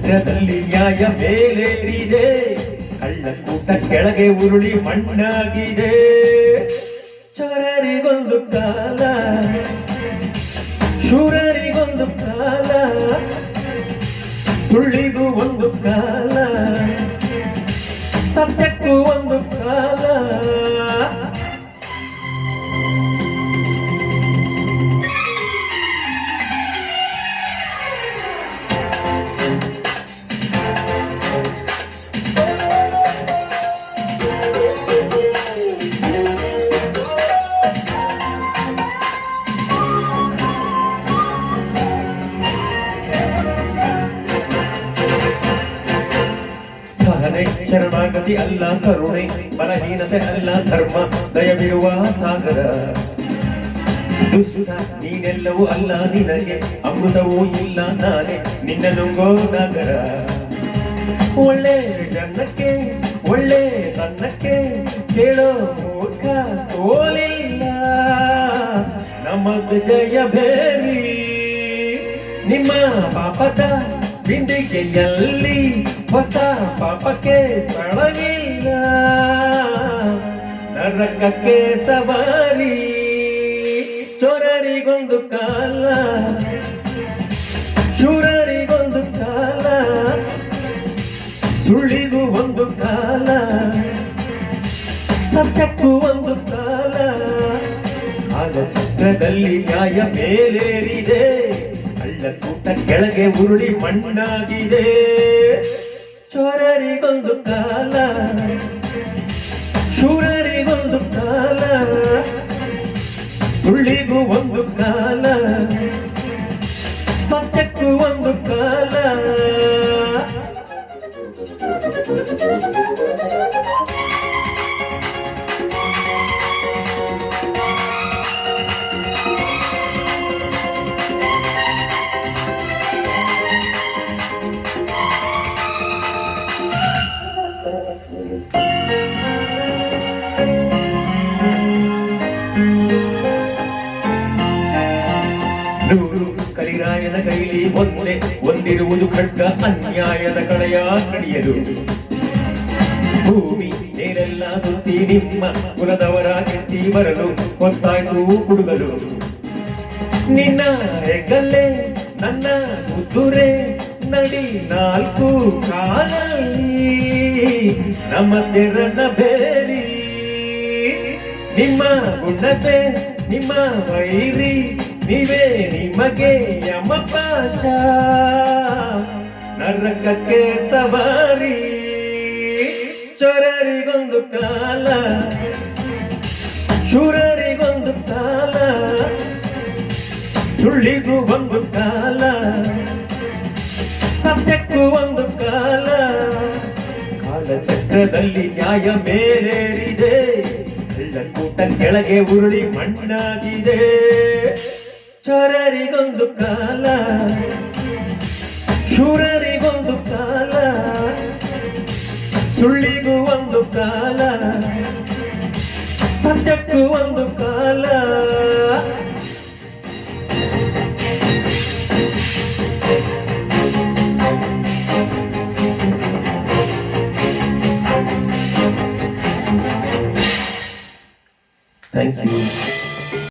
ಚಕ್ರದಲ್ಲಿ ನ್ಯಾಯ ಮೇಲೇರಿದೆ, ಕಳ್ಳಕೂಟ ಕೆಳಗೆ ಉರುಳಿ ಮಣ್ಣಾಗಿದೆ. ಚೋರರಿಗೊಂದು ಕಾಲ, ಶೂರರಿಗೊಂದು ಕಾಲ, ಸುಳ್ಳಿಗೂ ಒಂದು ಕಾಲ, ಸತ್ಯಕ್ಕೂ ಒಂದು ಕಾಲ. ಶರಣಾಗತಿ ಅಲ್ಲ ಕರುಣೆ, ಬಲಹೀನತೆ ಅಲ್ಲ ಧರ್ಮ, ದಯವಿರುವ ಸಾಗರ. ದುಷ್ಟ ನೀನೆಲ್ಲವೂ ಅಲ್ಲ ನಿನಗೆ, ಅಮೃತವೂ ಇಲ್ಲ ನಾನೇ ನಿನ್ನ ನುಂಗೋ ನಗರ. ಒಳ್ಳೆ ಜನಕ್ಕೆ ಒಳ್ಳೆ ತನ್ನಕ್ಕೆ ಕೇಳೋ ಮೂರ್ಖ ಸೋಲಿಲ್ಲ, ನಮ್ಮದು ಜಯ ಬೇರಿ. ನಿಮ್ಮ ಪಾಪದ ಬಿಂದಿಗೆಯಲ್ಲಿ ಹೊಸ ಪಾಪಕ್ಕೆ ಸ್ಥಳವಿಲ್ಲ, ನರಕಕ್ಕೆ ಸವಾರಿ. ಚೋರರಿಗೊಂದು ಕಾಲ, ಶೂರರಿಗೊಂದು ಕಾಲ, ಸುಳ್ಳಿಗೂ ಒಂದು ಕಾಲ, ಸತ್ಯಕ್ಕೂ ಒಂದು ಕಾಲ. ಕಾಲಚಕ್ರದಲ್ಲಿ ನ್ಯಾಯ ಮೇಲೇರಿದೆ, ಕಳ್ಳಕೂಟ ಕೆಳಗೆ ಉರುಳಿ ಮಣ್ಣಾಗಿದೆ. ಚೋರರಿಗೊಂದು ಕಾಲ, ಶೂರರಿಗೊಂದು ಕಾಲ, ಸುಳ್ಳಿಗೂ ಒಂದು ಕಾಲ, ಸತ್ಯಕ್ಕೂ ಒಂದು ಕಾಲ. ನೂರು ಕಲಿರಾಯನ ಕೈಲಿ ಒಂದೇ ಒಂದಿರುವುದು ಖಡ್ಗ, ಅನ್ಯಾಯದ ಕಡೆಯ ಕಡಿಯಲು. ಭೂಮಿ ಮೇಲೆಲ್ಲ ಸುತ್ತಿ ನಿಮ್ಮ ಕುಲದವರ ಕೆತ್ತಿ ಬರಲು ಹೊತ್ತಾಯ್ತು ಹುಡುಗರು. ನಿನ್ನ ಹೆಗಲ್ಲೇ ನನ್ನ ಮುದ್ದುರೆ ನಡಿ ನಾಲ್ಕು ಕಾಲಲ್ಲಿ, ನಮ್ಮ ತೆರನ ಬೇರಿ. ನಿಮ್ಮ ಗುಣತೆ ನಿಮ್ಮ ವೈರಿ, ನೀವೇ ನಿಮಗೆ ಯಮಪಾಶ, ನರಕಕ್ಕೆ ಸವಾರಿ. ಚೋರರಿಗೊಂದು ಕಾಲ, ಶೂರರಿಗೊಂದು ಕಾಲ, ಸುಳ್ಳಿಗೂ ಒಂದು ಕಾಲ, ಸತ್ಯಕ್ಕೂ ಒಂದು ಕಾಲ. ಕಾಲಚಕ್ರದಲ್ಲಿ ನ್ಯಾಯ ಮೇಲೇರಿದೆ, ಕಳ್ಳಕೂಟ ಕೆಳಗೆ ಉರುಳಿ ಮಣ್ಣಾಗಿದೆ. ಚೋರರಿಗೊಂದು ಕಾಲ, ಶೂರರಿಗೊಂದು ಕಾಲ, ಸುಳ್ಳಿಗೂ ಒಂದು ಕಾಲ, ಸತ್ಯಕ್ಕೂ ಒಂದು ಕಾಲ. Thank you.